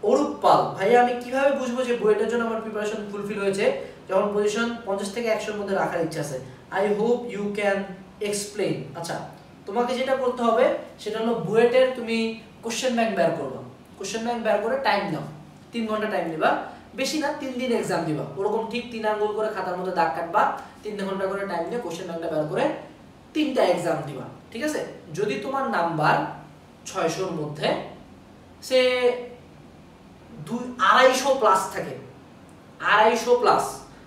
অরূপ পাল, ভাইয়া আমি কিভাবে বুঝবো যে বইটার জন্য আমার প্রিপারেশন ফুলফিল হয়েছে, যখন পজিশন 50 থেকে 100 এর মধ্যে রাখার ইচ্ছা আছে? I hope you can explain. আচ্ছা তোমাকে যেটা করতে হবে সেটা হলো বুয়েটের তুমি কোশ্চেন ব্যাংক বের করবা। কোশ্চেন ব্যাংক বের করে টাইম নাও, 3 ঘন্টা টাইম নিবা, বেশি না 3 দিন এক্সাম দিবা, ওরকম ঠিক 3 আঙ্গুল করে খাতার মধ্যে দাগ কাটবা, 3 ঘন্টা করে টাইম নিয়ে কোশ্চেন ব্যাংকটা বের করে 3টা এক্সাম দিবা, ঠিক আছে? যদি তোমার নাম্বার 600-র মধ্যে সে 250 প্লাস থাকে, 250 প্লাস,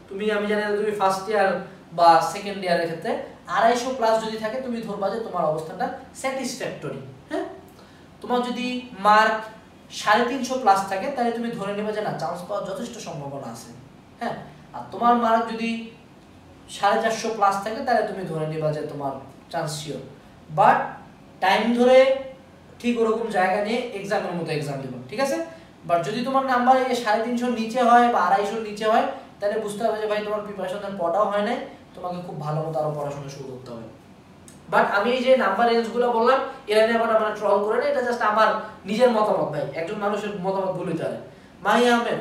তুমি আমি জানি না তুমি ফার্স্ট ইয়ার বা সেকেন্ড ইয়ারের ক্ষেত্রে 250 প্লাস যদি থাকে তুমি ধরবা যে তোমার অবস্থাটা স্যাটিসফ্যাক্টরি। হ্যাঁ, তোমার যদি মার্ক 350 প্লাস থাকে তাহলে তুমি ধরে নেবে যে না চান্স পাওয়ার যথেষ্ট সম্ভাবনা আছে। হ্যাঁ, আর তোমার মার্ক যদি 450 প্লাস থাকে তাহলে তুমি ধরে নেবা যে তোমার চান্স শিওর, বাট টাইম ধরে ঠিক ওরকম জায়গা নিয়ে এক্সামের মতো এক্সাম দেবো, ঠিক আছে? বাট যদি তোমার নাম্বার 350 নিচে হয় বা 250 নিচে হয় তাহলে বুঝতে হবে যে ভাই তোমার প্রিপারেশনের পড়াও হয় নাই, তোমাকে খুব ভালো মতো আরো পড়াশোনা শুরু করতে হবে। বাট আমি এই যে নাম্বার রেঞ্জগুলো বললাম এরা নিয়ে আবার আমরা ট্রল করে না, এটা জাস্ট আমার নিজের মতামত ভাই, একজন মানুষের মতামত ভুল হতে পারে। মাহি আহমেদ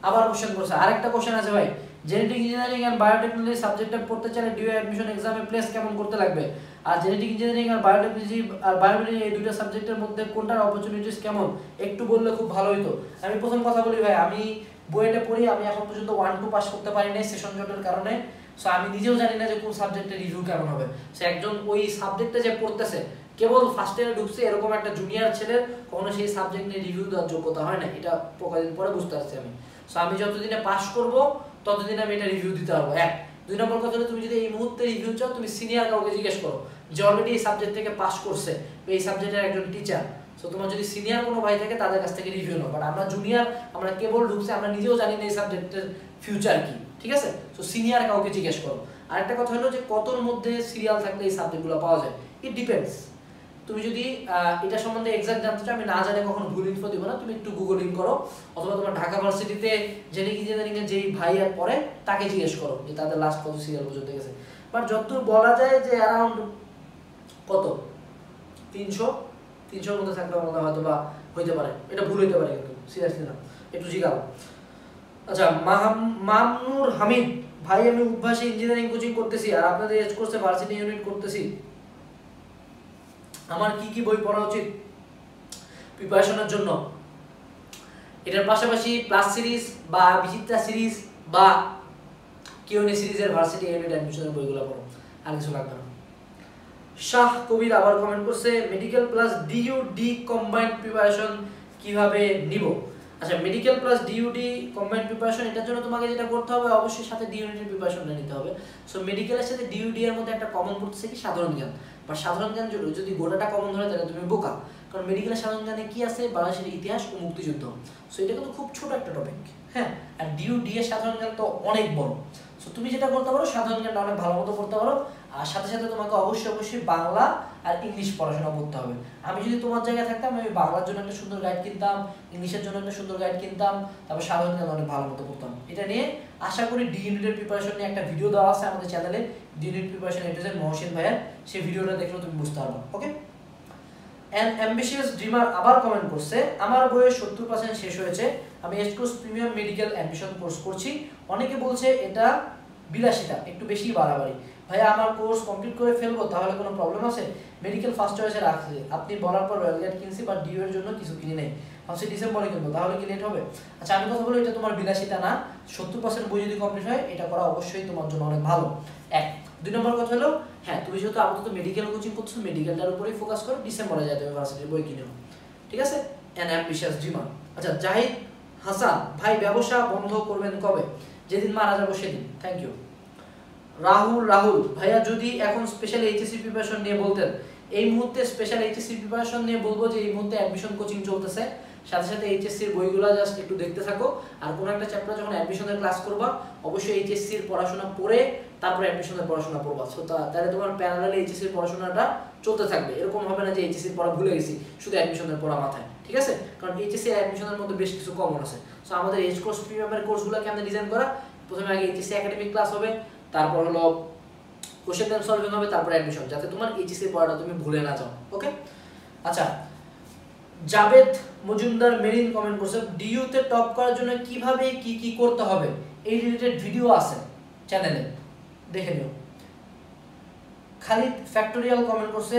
আবার কোশ্চেন করছে, আরেকটা কোশ্চেন আছে ভাই, জেনেটিক ইঞ্জিনিয়ারিং এন্ড বায়োটেকনোলজি সাবজেক্টে পড়তে চাইলে ডিউ অ্যাডমিশন এক্সামে প্লেস কেমন করতে লাগবে? আর জেনেটিক ইঞ্জিনিয়ারিং আর বায়োটেকনোলজি আর বায়োলজি এই দুটো সাবজেক্টের মধ্যে কোনটার অপরচুনিটিস কেমন একটু বললে খুব ভালো হতো। আমি প্রথম কথা বলি ভাই, আমি বুয়েটে পড়ি, আমি এখন পর্যন্ত 1-2 পাস করতে পারি নাই সেশন জটের কারণে। সো আমি নিজেও জানি না যে কোন সাবজেক্টের রিভিউ কেমন হবে। সে একজন ওই সাবজেক্টে যে পড়তেছে কেবল ফার্স্ট ইয়ারে ঢুকছে এরকম একটা জুনিয়র ছেলের কখনো সেই সাবজেক্ট নিয়ে রিভিউ দেওয়ার যোগ্যতা হয় না, এটা কয়েকদিন পরে বুঝতে পারছি আমি। সো আমি যতদিনে পাস করব ততদিন আমি এটা রিভিউ দিতে পারবো। 1 2 নম্বর কথা হলো তুমি যদি এই মুহূর্তে রিভিউ চাও তুমি সিনিয়র কাউকে জিজ্ঞেস করো যে অলরেডি এই সাবজেক্ট থেকে পাস করছে, এই সাবজেক্টের একজন টিচার। সো তোমার যদি সিনিয়র কোনো ভাই থাকে তাদের কাছ থেকে রিভিউ নাও, বাট আমরা জুনিয়র, আমরা কেবল ঢুকছে, আমরা নিজেও জানি না এই সাবজেক্টের ফিউচার কি, ঠিক আছে? সো সিনিয়র কাউকে জিজ্ঞেস করো। আরেকটা কথা হলো যে কতর মধ্যে সিরিয়াল থাকলে এই সাবজেক্টগুলো পাওয়া যায়, ইট ডিপেন্ডস। তুমি যদি এটা সম্বন্ধে এক্সাক্ট জানতে চাও, আমি না জানি কখনো ভুল ইনফো দিব না, তুমি একটু গুগলিং করো অথবা তোমার ঢাকা ভার্সিটিতে জেনেটিক ইঞ্জিনিয়ারিং এর যেই ভাইয়া পড়ে তাকে জিজ্ঞেস করো যে তাদের লাস্ট কত সিরিয়াল পর্যন্ত গেছে। বাট যতদূর বলা যায় যে অ্যারাউন্ড কত 300-300-র মধ্যে থাকলে মনে হয়তো বা হইতে পারে, এটা ভুল হইতে পারে কিন্তু সিরিয়াসলি না, একটু জিগাও। আচ্ছা মামনুর হামিদ, ভাই আমি উদ্ভাসী ইঞ্জিনিয়ারিং কোচিং করতেছি আর আপনাদের এজ কোর্সে ভার্সিটি ইউনিট করতেছি, আমার কি কি বই পড়া উচিত প্রিপারেশনের জন্য? এটার পাশাপাশি প্লাস সিরিজ বা বিচিত্রা সিরিজ বা কিউএনএ সিরিজের ভার্সিটি ইউনিট অ্যাডমিশনের বইগুলো পড়ো, আর কিছু লাগবে না। শাহ কবির আবার কমেন্ট করছে, মেডিকেল প্লাস ডিইউডি কম্বাইন্ড প্রিপারেশন কিভাবে নিব? আচ্ছা মেডিকেল প্লাস ডিইউডি কম্বাইন্ড প্রিপারেশন, এটার জন্য তোমাকে যেটা করতে হবে অবশ্যই সাথে ডি ইউনিটের প্রিপারেশনটা নিতে হবে। সো মেডিকেলের সাথে ডিইউডি এর মধ্যে একটা কমন পড়তেছে কি সাধারণ জ্ঞান, বা সাধারণ জ্ঞান যদি গোটাটা কমন ধরে তাহলে তুমি বোকা, কারণ মেডিকেলের সাধারণ জ্ঞানে কি আছে, বাংলাদেশের ইতিহাস ও মুক্তিযুদ্ধ। সো এটা কিন্তু খুব ছোট একটা টপিক। হ্যাঁ, আর ডিইউডি এর সাধারণ জ্ঞান তো অনেক বড়। সো তুমি যেটা করতে পারো সাধারণ জ্ঞানটা অনেক ভালো মতো পড়তে পারো, আর সাথে সাথে তোমাকে অবশ্যই বাংলা আর ইংলিশ পড়াশোনা করতে হবে। আমি যদি তোমার জায়গায় থাকতাম আমি বাংলার জন্য একটা সুন্দর গাইড কিনতাম, ইংলিশের জন্য একটা সুন্দর গাইড কিনতাম, তারপর সাধারণ জ্ঞান অনেক ভালো মতো পড়তাম। এটা নিয়ে আশা করি ডি ইউনিটের প্রিপারেশন নিয়ে একটা ভিডিও দেওয়া আছে আমাদের চ্যানেলে, ডি ইউনিট প্রিপারেশন এর মহসিন ভাইয়ের, সেই ভিডিওটা দেখলেও তুমি বুঝতে পারবে। ওকে, অ্যান অ্যাম্বিশিয়াস ড্রিমার আবার কমেন্ট করছে, আমার বইয়ের 70% শেষ হয়েছে, আমি Edge Course premium medical admission course করছি, অনেকে বলছে এটা বিলাসিতা, একটু বেশি বাড়াবাড়ি। ভাইয়া আমার কোর্স কমপ্লিট করে ফেলবো তাহলে কোনো প্রবলেম আছে? মেডিকেল ফার্স্ট চয়েসে রাখছে, আপনি বলার পর রয়্যাল গাইড কিনছি বাট ডিউ এর জন্য কিছু কিনি নাই, ভাবছি ডিসেম্বরে কিনবো, তাহলে কি লেট হবে? আচ্ছা আমি কথা বলি এটা তোমার বিলাসিতা না, 70% বই যদি কমপ্লিট হয় এটা করা অবশ্যই তোমার জন্য অনেক ভালো। 1 2 নম্বর কথা হলো, হ্যাঁ তুমি যেহেতু আপাতত মেডিকেল কোচিং করছো মেডিকেলটার উপরেই ফোকাস করো, ডিসেম্বরে যাই তুমি ভার্সিটির বই কিনো, ঠিক আছে? An ambitious dreamer. আচ্ছা জাহিদ হাসান, ভাই ব্যবসা বন্ধ করবেন কবে? যেদিন মারা যাবো সেদিন। Thank you. রাহুল, ভাইয়া যদি এখন স্পেশাল এইচএসসি প্রিপারেশন নিয়ে বলতেন? এই মুহূর্তে স্পেশাল এইচএসসি প্রিপারেশন নিয়ে বলবো যে এই মুহূর্তে অ্যাডমিশন কোচিং চলতেছে, সাথে সাথে এইচএসসির বইগুলো জাস্ট একটু দেখতে থাকো, আর কোনো একটা চ্যাপ্টার যখন অ্যাডমিশনের ক্লাস করবা অবশ্যই এইচএসসির পড়াশোনা পড়ে তারপরে অ্যাডমিশনের পড়াশোনা পড়বা। সো তাহলে তোমার প্যারালালে এইচএসসির পড়াশোনাটা চলতে থাকবে, এরকম হবে না যে এইচএসসির পড়া ভুলে গেছি শুধু অ্যাডমিশনের পড়া মাথায়, ঠিক আছে? কারণ এইচএসসি আর অ্যাডমিশনের মধ্যে বেশ কিছু কমন আছে। সো আমাদের এজ কোর্স প্রিমিয়ামের কোর্সগুলো কেমন ডিজাইন করা, প্রথমে আগে এইচএসসি একাডেমিক ক্লাস হবে, তারপর হলো কোশ্চেন ব্যাংক সলভিং হবে, তারপর অ্যাডমিশন, যাতে তোমার এইচএসসি পড়াটা তুমি ভুলে না যাও। ওকে, আচ্ছা জাবেদ মজুমদার মেরিন কমেন্ট করছে, ডিইউতে টপ করার জন্য কিভাবে কি কি করতে হবে এই রিলেটেড ভিডিও আছে চ্যানেলে, দেখে নিও। খালিদ ফ্যাক্টোরিয়াল কমেন্ট করছে,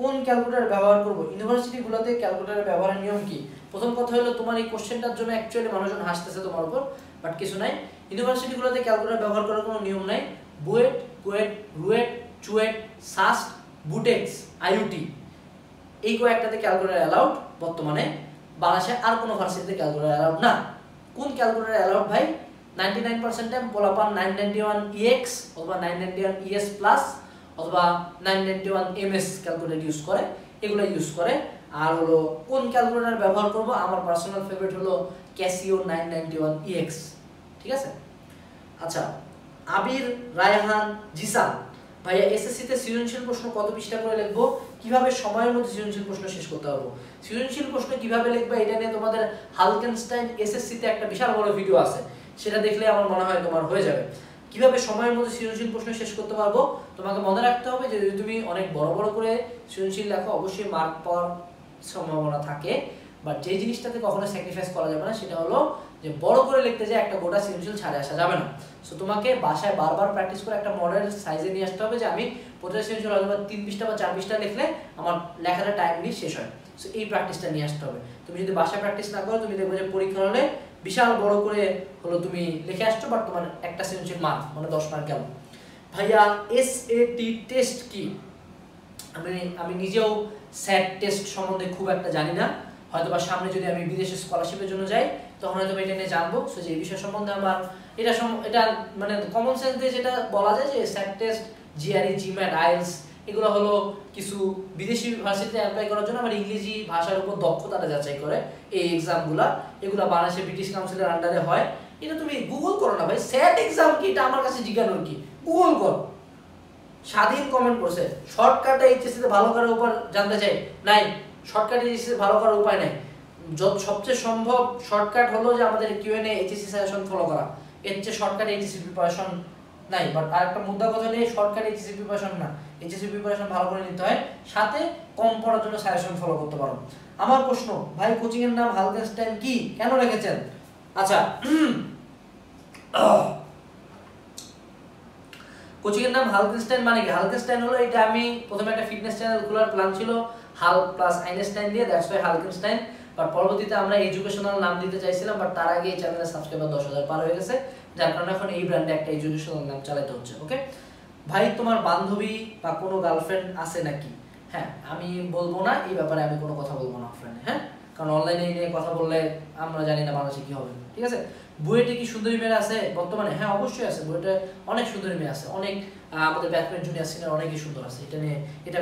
কোন ক্যালকুলেটর ব্যবহার করব, ইউনিভার্সিটিগুলোতে ক্যালকুলেটর ব্যবহারের নিয়ম কি? প্রথম কথা হলো তোমার এই কোশ্চেনটার জন্য অ্যাকচুয়ালি মানুষজন হাসতেছে তোমার উপর, বাট কিছু নাই, ইউনিভার্সিটিগুলোতে ক্যালকুলেটর ব্যবহার করার কোনো নিয়ম নাই। বুয়েট, কুয়েট, রুয়েট, চুয়েট, সাস্ট, বুটেক্স, আইইউটি এই কয়েকটাতে ক্যালকুলেটর অ্যালাউড বর্তমানে, বাংলাদেশে আর কোনো ভার্সিটিতে ক্যালকুলেটর অ্যালাউড না। কোন ক্যালকুলেটর অ্যালাউড ভাই? 99% টাইম পোলাপান 991 EX অথবা 991 ES প্লাস অথবা 991 MS ক্যালকুলেটর ইউজ করে, এগুলো ইউজ করে। আর হলো কোন ক্যালকুলেটর ব্যবহার করব, আমার পার্সোনাল ফেভারিট হলো ক্যাসিও 991 EX, ঠিক আছে। আচ্ছা আবির রায়হান জিসান, ভাইয়া এসএসসিতে সৃজনশীল প্রশ্ন কত পৃষ্ঠা করে লিখবো, কিভাবে সময়ের মধ্যে সৃজনশীল প্রশ্ন শেষ করতে পারবো, সৃজনশীল প্রশ্ন কিভাবে লিখবে এটা নিয়ে তোমাদের হালকেনস্টাইন এসএসসিতে একটা বিশাল বড় ভিডিও আছে, সেটা দেখলে আমার মনে হয় তোমার হয়ে যাবে। কিভাবে সময়ের মধ্যে সৃজনশীল প্রশ্ন শেষ করতে পারবো, তোমাকে মনে রাখতে হবে যে যদি তুমি অনেক বড় বড় করে সৃজনশীল লেখো অবশ্যই মার্ক পাওয়ার সম্ভাবনা থাকে, বাট যে জিনিসটাতে কখনো স্যাক্রিফাইস করা যাবে না সেটা হলো যে বড় করে লিখতে যে একটা গোটা সৃজনশীল ছাড়ে আসা যাবে না। সো তোমাকে বাসায় বারবার প্র্যাকটিস করে একটা মডেল সাইজে নিয়ে আসতে হবে যে আমি প্রতিটা সৃজনশীল হয়তো 3 পৃষ্ঠা বা 4 পৃষ্ঠা লিখলে আমার লেখাটা টাইমলি শেষ হয়। সো এই প্র্যাকটিসটা নিয়ে আসতে হবে। তুমি যদি বাসায় প্র্যাকটিস না করো তুমি দেখবে যে পরীক্ষা হলে বিশাল বড় করে হলো তুমি লিখে আসছো, বাট তোমার একটা সৃজনশীল মার্ক মানে 10 মার্ক গেল। ভাইয়া এসএটি টেস্ট কি? আমি নিজেও স্যাট টেস্ট সম্বন্ধে খুব একটা জানি না, হয়তোবা সামনে যদি আমি বিদেশে স্কলারশিপের জন্য যাই তখন হয়তো এটা নিয়ে জানবো। সো যে বিষয় সম্বন্ধে আমার এটা মানে কমন সেন্স দিয়ে যেটা বলা যায় যে স্যাট টেস্ট, জিআরই, জিম্যাট, আইএলস এগুলো হলো কিছু বিদেশি ভার্সিটিতে অ্যাপ্লাই করার জন্য আমার ইংরেজি ভাষার উপর দক্ষতাটা যাচাই করে এই এক্সামগুলা, এগুলো বাংলাদেশের ব্রিটিশ কাউন্সিলের আন্ডারে হয়। এটা তুমি গুগল করো না ভাই, স্যাট এক্সাম কি এটা আমার কাছে জিজ্ঞানোর কি, গুগল কর। স্বাধীন কমেন্ট করছে, শর্টকাটে এইচএসসিতে ভালো করার উপায় জানতে চাই, নাই শর্টকাটে এইচএসসিতে ভালো করার উপায় নাই। সবচেয়ে সম্ভব শর্টকাট হলো যে আমাদের কিউএনএ এইচএসসি সাজেশন ফলো করা, এর চেয়ে শর্টকাট এইচএসসি প্রিপারেশন নাই। বাট আরেকটা মুদ্রা কথা নেই, শর্টকাট এইচএসসি প্রিপারেশন না, এইচএসসি প্রিপারেশন ভালো করে নিতে হয়, সাথে কম পড়ার জন্য সাজেশন ফলো করতে পারো। আমার প্রশ্ন, ভাই কোচিং এর নাম হালকেনস্টাইন কি, কেন রেখেছেন? আচ্ছা কোচিং এর নাম হালকেনস্টাইন মানে কি? হালকেনস্টাইন হলো এটা আমি প্রথমে একটা ফিটনেস চ্যানেল খোলার প্ল্যান ছিল হাল প্লাস আইনস্টাইন দিয়ে, দ্যাটস ওয়াই হালকেনস্টাইন। বাট পরবর্তীতে আমরা এডুকেশনাল নাম দিতে চাইছিলাম, বাট তার আগে এই চ্যানেলের সাবস্ক্রাইবার 10,000 পার হয়ে গেছে, যার কারণে এখন এই ব্র্যান্ডে একটা এডুকেশনাল নাম চালাতে হচ্ছে। ওকে ভাই তোমার বান্ধবী বা কোনো গার্লফ্রেন্ড আছে নাকি? হ্যাঁ আমি বলবো না এই ব্যাপারে, আমি কোনো কথা বলবো না অফলাইনে, হ্যাঁ, কারণ অনলাইনে নিয়ে কথা বললে আমরা জানি না বাংলাদেশে কি হবে, ঠিক আছে। বুয়েটে কি সুন্দরী মেয়ে আছে বর্তমানে? হ্যাঁ অবশ্যই আছে, বুয়েটে অনেক সুন্দরী মেয়ে আছে, অনেক আমাদের ব্যাচমেট জুনিয়র সিনিয়র অনেকই সুন্দর আছে, এটা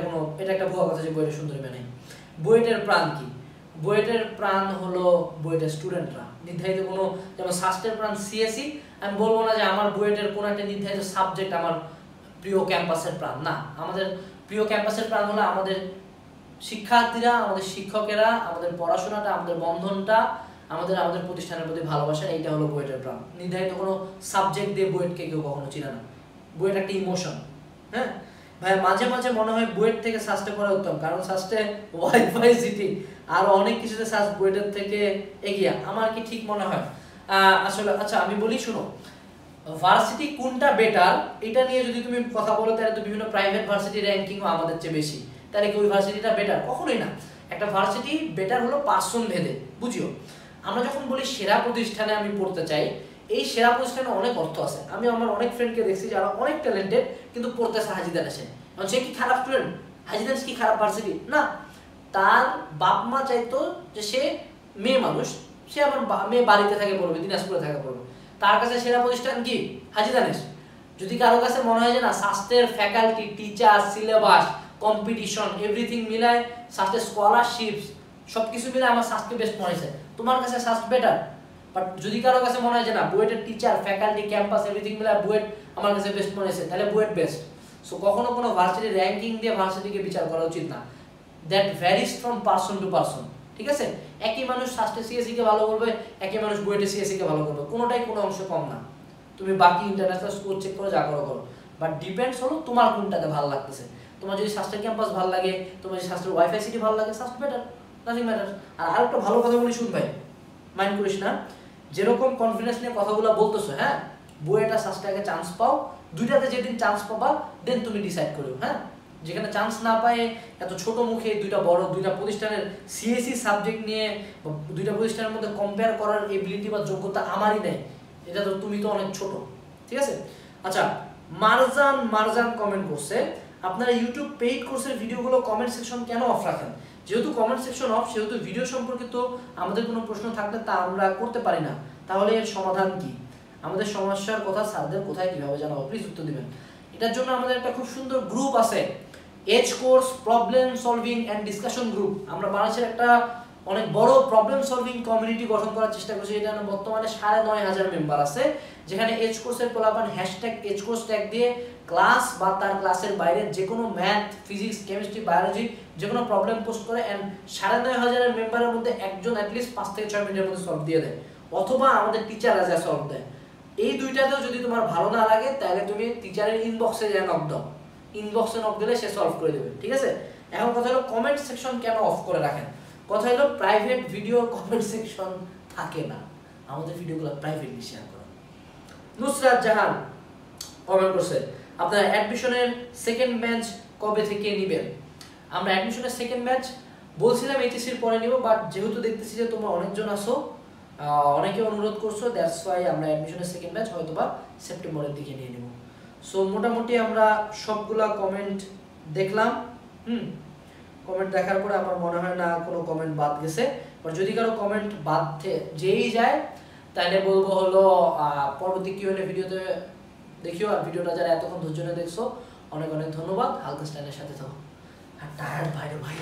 একটা ভুয়া কথা যে বুয়েটের সুন্দরী মেয়ে নেই। বুয়েটের প্রাণ কি? বুয়েটের প্রাণ হলো বুয়েটের স্টুডেন্টরা, নির্ধারিত কোনো, যেমন সাস্টের প্রাণ সিএসই, আমি বলবো না যে আমার বুয়েটের কোনো একটা নির্ধারিত সাবজেক্ট আমার প্রিয় ক্যাম্পাসের প্রাণ, না, আমাদের প্রিয় ক্যাম্পাসের প্রাণ হলো আমাদের শিক্ষার্থীরা, আমাদের শিক্ষকেরা, আমাদের পড়াশোনাটা, আমাদের বন্ধনটা, আমাদের প্রতিষ্ঠানের প্রতি ভালোবাসা, এইটা হলো বুয়েটের প্রাণ। নির্ধারিত কোনো সাবজেক্ট দিয়ে বুয়েটকে কেউ কখনো চিনে না, বুয়েট একটা ইমোশন। হ্যাঁ ভাই মাঝে মাঝে মনে হয় বুয়েট থেকে সাস্টে পড়া উত্তম, কারণ সাস্টে ওয়াইফাই সিটি আর অনেক কিছুতে সাস্ট বুয়েটের থেকে এগিয়ে, আমার কি ঠিক মনে হয়? আসলে আচ্ছা আমি বলি শুনো, ভার্সিটি কোনটা বেটার এটা নিয়ে যদি তুমি কথা বলো তাহলে তো বিভিন্ন প্রাইভেট ভার্সিটি র্যাঙ্কিংও আমাদের চেয়ে বেশি, তাহলে কি ওই ভার্সিটিটা বেটার? কখনোই না। একটা ভার্সিটি বেটার হলো পার্সন ভেদে, বুঝিও। আমরা যখন বলি সেরা প্রতিষ্ঠানে আমি পড়তে চাই, এই সেরা প্রতিষ্ঠানে অনেক অর্থ আছে। আমি আমার অনেক ফ্রেন্ডকে দেখছি যারা অনেক ট্যালেন্টেড কিন্তু পড়তেছে হাজিদার এসে, সে কি খারাপ স্টুডেন্ট? হাজিদার কি খারাপ ভার্সিটি? না, তার বাপ মা চাইতো যে সে মেয়ে মানুষ, সে আমার মেয়ে বাড়িতে থাকে পড়বে, দিনাজপুরে থাকে পড়বে, তার কাছে সেরা প্রতিষ্ঠান কি? হাজী দানেশ। যদি কারো কাছে মনে হয় যে না স্বাস্থ্যের faculty, teacher, syllabus, competition everything মিলায়, স্বাস্থ্যের স্কলারশিপস সবকিছু মিলে আমার স্বাস্থ্য বেস্ট মনে হয়েছে, তোমার কাছে স্বাস্থ্য বেটার। বাট যদি কারো কাছে মনে হয় যে না বুয়েটের টিচার, ফ্যাকাল্টি, ক্যাম্পাস এভরিথিং মিলায় বুয়েট আমার কাছে বেস্ট মনে হয়েছে, তাহলে বুয়েট বেস্ট। সো কখনো কোনো ভার্সিটি র্যাঙ্কিং দিয়ে ভার্সিটিকে বিচার করা উচিত না, that varies from person to person, ঠিক আছে। একই মানুষ স্বাস্থ্যে সিএসসি কে ভালো করবে, একই মানুষ বুয়েটে সিএসসি কে ভালো করবে, কোনোটাই কোনো অংশ কম না, তুমি বাকি ইন্টারন্যাশনাল স্কোর চেক করো, যা করো করো, বাট ডিপেন্ডস হলো তোমার কোনটাতে ভালো লাগতেছে। তোমার যদি শাস্ত্রের ক্যাম্পাস ভালো লাগে, তোমার যদি শাস্ত্রের ওয়াইফাই সিটি ভালো লাগে, শাস্ত্র বেটার, নাথিং ম্যাটার। আর আরেকটা ভালো কথা বলি, শুন ভাই, মাইন্ড করিস না, যেরকম কনফিডেন্স নিয়ে কথাগুলো বলতেছো, হ্যাঁ বুয়েটা শাস্ত্রে চান্স পাও, দুইটাতে যেদিন চান্স পাবা দেন তুমি ডিসাইড করো। হ্যাঁ, যেখানে চান্স না পায় এত ছোট মুখে দুইটা প্রতিষ্ঠানের সিএসসি সাবজেক্ট নিয়ে দুইটা প্রতিষ্ঠানের মধ্যে কম্পেয়ার করার এবিলিটি বা যোগ্যতা আমারই নেই, এটা তো তুমি তো অনেক ছোট, ঠিক আছে। আচ্ছা, মারজান কমেন্ট করছে, আপনারা ইউটিউব পেইড কোর্সের ভিডিওগুলো কমেন্ট সেকশন কেন অফ রাখেন? যেহেতু কমেন্ট সেকশন অফ, সেহেতু ভিডিও সম্পর্কিত আমাদের কোনো প্রশ্ন থাকলে তা আমরা করতে পারি না। তাহলে এর সমাধান কি? আমাদের সমস্যার কথা স্যারদের কোথায় কিভাবে জানাবো, প্লিজ উত্তর দিবেন। এটার জন্য আমাদের একটা খুব সুন্দর গ্রুপ আছে, Edge Course problem solving and discussion group. আমরা বাংলাদেশের একটা অনেক বড় প্রবলেম সলভিং কমিউনিটি গঠন করার চেষ্টা করছি। এটা বর্তমানে 9,500 মেম্বার আছে, যেখানে এজ কোর্সের পোলাপান হ্যাশট্যাগ এজ কোর্স ট্যাগ দিয়ে ক্লাস বা তার ক্লাসের বাইরে যে কোনো ম্যাথ, ফিজিক্স, কেমিস্ট্রি, বায়োলজি যে কোনো প্রবলেম পোস্ট করে, অ্যান্ড 9,500 মেম্বারের মধ্যে একজন অ্যাটলিস্ট 5 থেকে 6 মিনিটের মধ্যে সলভ দিয়ে দেয়, অথবা আমাদের টিচাররা যা সলভ দেয়। এই দুইটাতেও যদি তোমার ভালো না লাগে তাহলে তুমি টিচারের ইনবক্সে যা নক দাও, ইনবক্সে নক দিলে সে সলভ করে দেবে, ঠিক আছে। এখন কথা হলো কমেন্ট সেকশন কেন অফ করে রাখেন? কথা হলো প্রাইভেট ভিডিও কমেন্ট সেকশন থাকে না, আমাদের ভিডিওগুলো প্রাইভেটলি শেয়ার করো। নুসরাত জাহান কমেন্ট করছে, আপনারা অ্যাডমিশনের সেকেন্ড ব্যাচ কবে থেকে নেবেন? আমরা অ্যাডমিশনের সেকেন্ড ব্যাচ বলছিলাম এইচএসসির পরে নিব, বাট যেহেতু দেখতেছি যে তোমরা অনেকজন আসো, অনেকে অনুরোধ করছো, দ্যাটস ওয়াই আমরা অ্যাডমিশনের সেকেন্ড ব্যাচ হয়তোবা সেপ্টেম্বরের দিকে নিয়ে নেব। সো মোটামুটি আমরা সবগুলা কমেন্ট দেখলাম। কমেন্ট দেখার পরে আমার মনে হয় না কোনো কমেন্ট বাদ গেছে, আর যদি কারো কমেন্ট বাদ যেই যায় তাহলে বলবো হলো পরবর্তী কিউএনএ ভিডিওতে দেখিও। আর ভিডিওটা যারা এতক্ষণ ধৈর্য নিয়ে দেখছো অনেক অনেক ধন্যবাদ। হালকা স্টাইলের সাথে থাকো। আর টায়ার্ড ভাই।